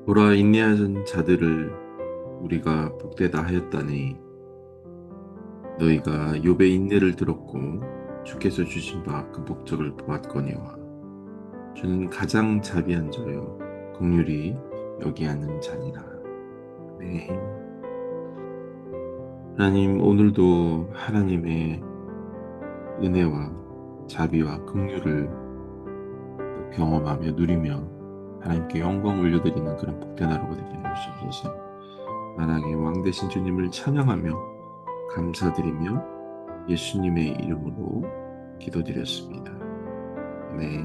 보라 인내하는 자들을 우리가 복되다 하였다니 너희가 욥의 인내를 들었고 주께서 주신 바 그 목적을 보았거니와 주는 가장 자비한 자요 긍휼히 여기하는 자니라. 네. 하나님, 오늘도 하나님의 은혜와 자비와 긍휼을 경험하며 누리며 하나님께 영광 올려드리는 그런 복된 하루가 되게 해주셔서 만왕의 왕 되신 주님을 찬양하며 감사드리며 예수님의 이름으로 기도드렸습니다. 네.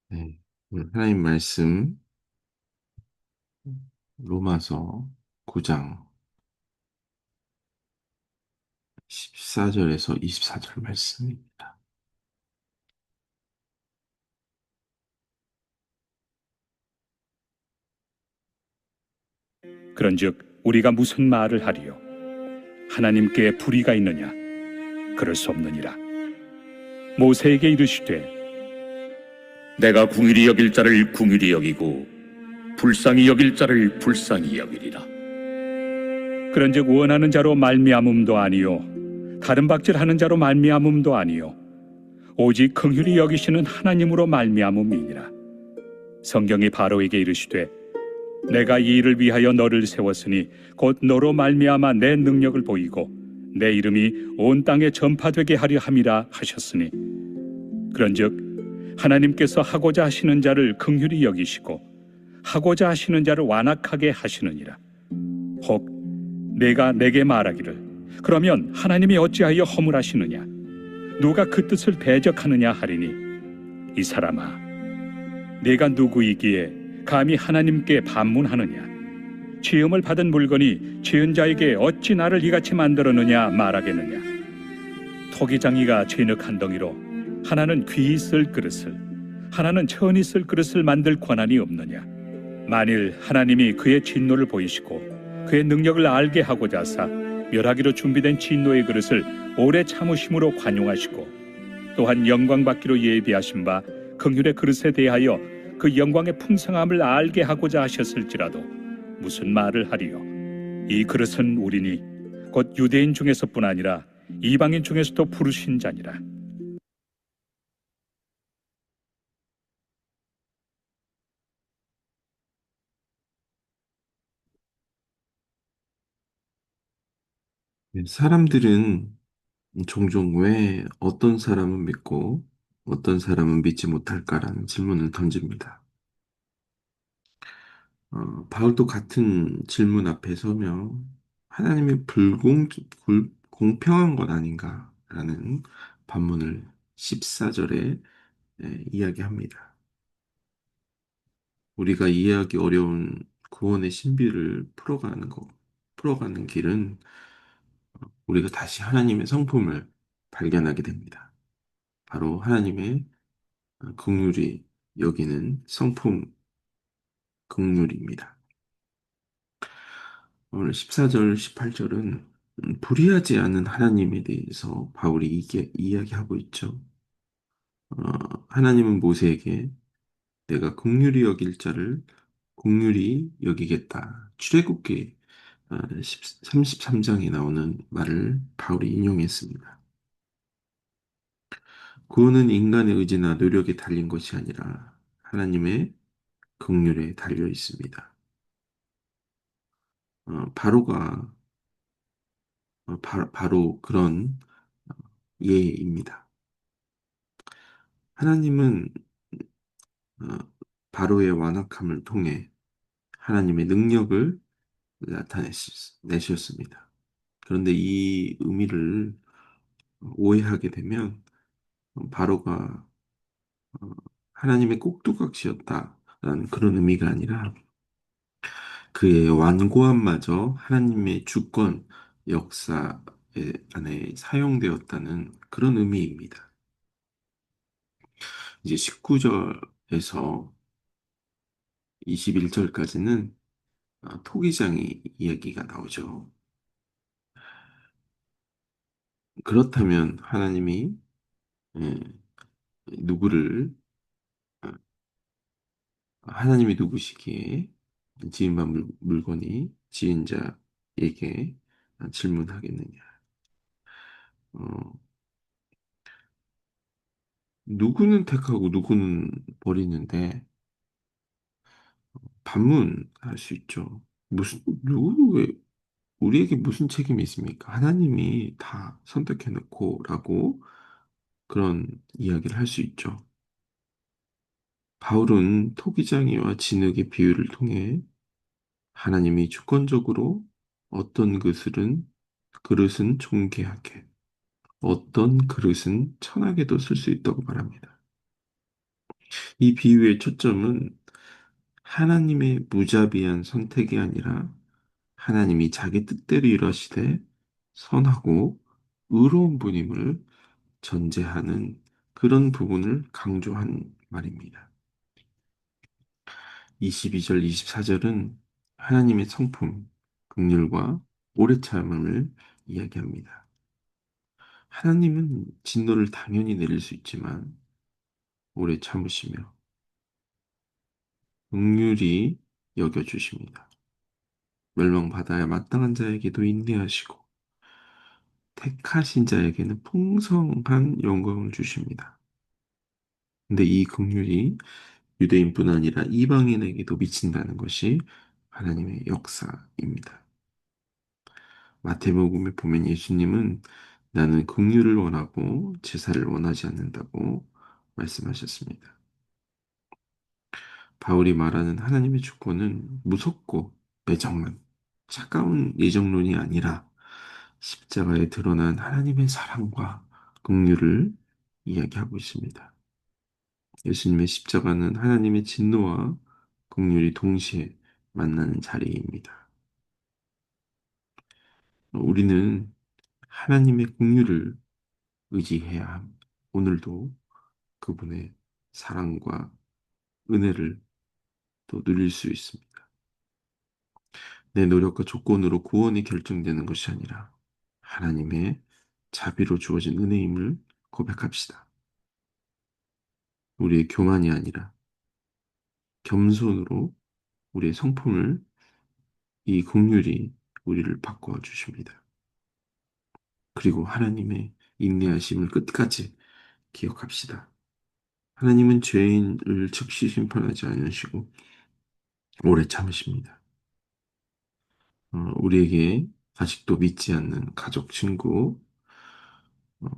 네. 오늘 하나님 말씀 로마서 9장 14절에서 24절 말씀입니다. 그런즉 우리가 무슨 말을 하리요? 하나님께 불의가 있느냐? 그럴 수 없느니라. 모세에게 이르시되 내가 궁휼히 여길 자를 궁휼히 여기고 불쌍히 여길 자를 불쌍히 여기리라. 그런즉 원하는 자로 말미암음도 아니요 다른 박질하는 자로 말미암음도 아니요 오직 긍휼히 여기시는 하나님으로 말미암음이니라. 성경이 바로에게 이르시되 내가 이 일을 위하여 너를 세웠으니 곧 너로 말미암아 내 능력을 보이고 내 이름이 온 땅에 전파되게 하려 함이라 하셨으니 그런즉 하나님께서 하고자 하시는 자를 긍휼히 여기시고 하고자 하시는 자를 완악하게 하시느니라. 혹 내가 내게 말하기를 그러면 하나님이 어찌하여 허물하시느냐? 누가 그 뜻을 대적하느냐 하리니 이 사람아 내가 누구이기에 감히 하나님께 반문하느냐? 죄음을 받은 물건이 죄은 자에게 어찌 나를 이같이 만들었느냐 말하겠느냐? 토기장이가 진흙 한 덩이로 하나는 귀히 쓸 그릇을 하나는 천히 쓸 그릇을 만들 권한이 없느냐? 만일 하나님이 그의 진노를 보이시고 그의 능력을 알게 하고자 하사 멸하기로 준비된 진노의 그릇을 오래 참으심으로 관용하시고 또한 영광 받기로 예비하신 바 긍휼의 그릇에 대하여 그 영광의 풍성함을 알게 하고자 하셨을지라도 무슨 말을 하리요? 이 그릇은 우리니 곧 유대인 중에서뿐 아니라 이방인 중에서도 부르신 자니라. 사람들은 종종 왜 어떤 사람은 믿고 어떤 사람은 믿지 못할까라는 질문을 던집니다. 바울도 같은 질문 앞에 서며 하나님이 공평한 것 아닌가라는 반문을 14절에 이야기합니다. 우리가 이해하기 어려운 구원의 신비를 풀어가는 길은 우리가 다시 하나님의 성품을 발견하게 됩니다. 바로 하나님의 긍휼이 여기는 성품 긍휼입니다. 오늘 14절, 18절은 불의하지 않은 하나님에 대해서 바울이 이야기하고 있죠. 하나님은 모세에게 내가 긍휼히 여길 자를 긍휼히 여기겠다. 출애굽기 33장에 나오는 말을 바울이 인용했습니다. 구원은 인간의 의지나 노력에 달린 것이 아니라 하나님의 긍휼에 달려 있습니다. 바로가 바로 그런 예입니다. 하나님은 어, 바로의 완악함을 통해 하나님의 능력을 나타내셨습니다. 그런데 이 의미를 오해하게 되면 바로가 어, 하나님의 꼭두각시였다라는 그런 의미가 아니라 그의 완고함마저 하나님의 주권 역사 안에 사용되었다는 그런 의미입니다. 이제 19절에서 21절까지는 토기장의 이야기가 나오죠. 그렇다면 하나님이 예, 누구를 하나님이 누구시기에 지은 바 물건이 지은 자에게 질문하겠느냐? 어, 누구는 택하고 누구는 버리는데 반문할 수 있죠. 누구, 우리에게 무슨 책임이 있습니까? 하나님이 다 선택해놓고라고 그런 이야기를 할 수 있죠. 바울은 토기장이와 진흙의 비유를 통해 하나님이 주권적으로 어떤 그릇은 존귀하게, 어떤 그릇은 천하게도 쓸 수 있다고 말합니다. 이 비유의 초점은 하나님의 무자비한 선택이 아니라 하나님이 자기 뜻대로 일하시되 선하고 의로운 분임을 전제하는 그런 부분을 강조한 말입니다. 22절, 24절은 하나님의 성품, 긍휼과 오래 참음을 이야기합니다. 하나님은 진노를 당연히 내릴 수 있지만 오래 참으시며 긍휼히 여겨주십니다. 멸망받아야 마땅한 자에게도 인내하시고 택하신 자에게는 풍성한 영광을 주십니다. 근데 이 긍휼이 유대인뿐 아니라 이방인에게도 미친다는 것이 하나님의 역사입니다. 마태복음에 보면 예수님은 나는 긍휼을 원하고 제사를 원하지 않는다고 말씀하셨습니다. 바울이 말하는 하나님의 주권은 무섭고 매정한 차가운 예정론이 아니라 십자가에 드러난 하나님의 사랑과 긍휼을 이야기하고 있습니다. 예수님의 십자가는 하나님의 진노와 긍휼이 동시에 만나는 자리입니다. 우리는 하나님의 긍휼을 의지해야 합니다. 오늘도 그분의 사랑과 은혜를 또 누릴 수 있습니다. 내 노력과 조건으로 구원이 결정되는 것이 아니라 하나님의 자비로 주어진 은혜임을 고백합시다. 우리의 교만이 아니라 겸손으로 우리의 성품을 이 긍휼이 우리를 바꿔 주십니다. 그리고 하나님의 인내하심을 끝까지 기억합시다. 하나님은 죄인을 즉시 심판하지 않으시고 오래 참으십니다. 우리에게 아직도 믿지 않는 가족, 친구, 어,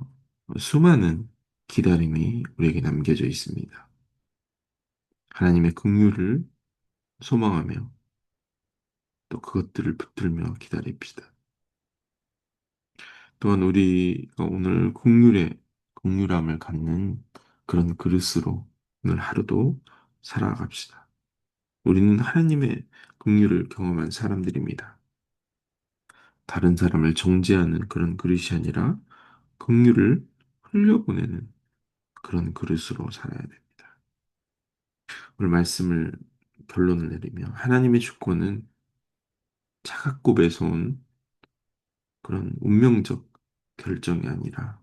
수많은 기다림이 우리에게 남겨져 있습니다. 하나님의 긍휼을 소망하며 또 그것들을 붙들며 기다립시다. 또한 우리가 오늘 긍휼함을 갖는 그런 그릇으로 오늘 하루도 살아갑시다. 우리는 하나님의 긍휼을 경험한 사람들입니다. 다른 사람을 정죄하는 그런 그릇이 아니라 긍휼을 흘려보내는 그런 그릇으로 살아야 됩니다. 오늘 말씀을 결론을 내리며 하나님의 주권은 차갑고 매서운 그런 운명적 결정이 아니라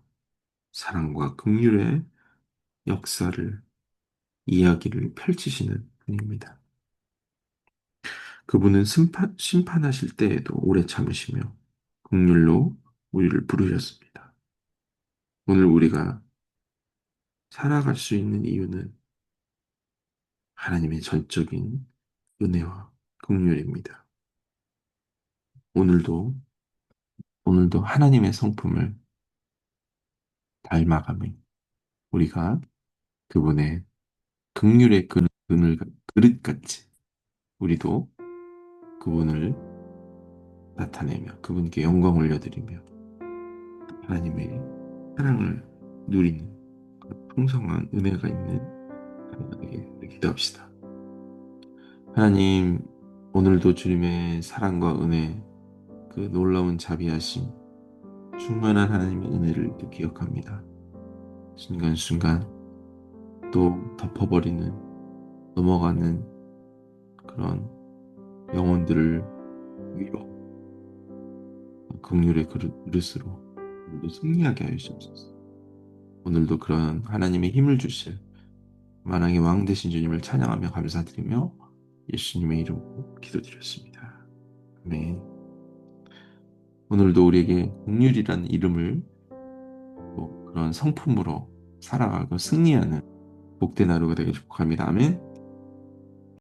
사랑과 긍휼의 역사를 이야기를 펼치시는 분입니다. 그분은 심판하실 때에도 오래 참으시며 긍휼로 우리를 부르셨습니다. 오늘 우리가 살아갈 수 있는 이유는 하나님의 전적인 은혜와 긍휼입니다. 오늘도 하나님의 성품을 닮아가며 우리가 그분의 긍휼의 그릇같이 우리도 그분을 나타내며 그분께 영광 올려드리며 하나님의 사랑을 누리는 그런 풍성한 은혜가 있는 하나님에게 기도합시다. 하나님, 오늘도 주님의 사랑과 은혜, 그 놀라운 자비하심, 충만한 하나님의 은혜를 또 기억합니다. 순간순간 또 덮어버리는, 넘어가는 그런 영혼들을 위로 긍휼의 그릇으로 오늘도 승리하게 하여 주옵소서. 오늘도 그런 하나님의 힘을 주실 만왕의 왕 되신 주님을 찬양하며 감사드리며 예수님의 이름으로 기도드렸습니다. 아멘. 오늘도 우리에게 긍휼이라는 이름을 그런 성품으로 살아가고 승리하는 복된 하루가 되길 축복합니다. 아멘.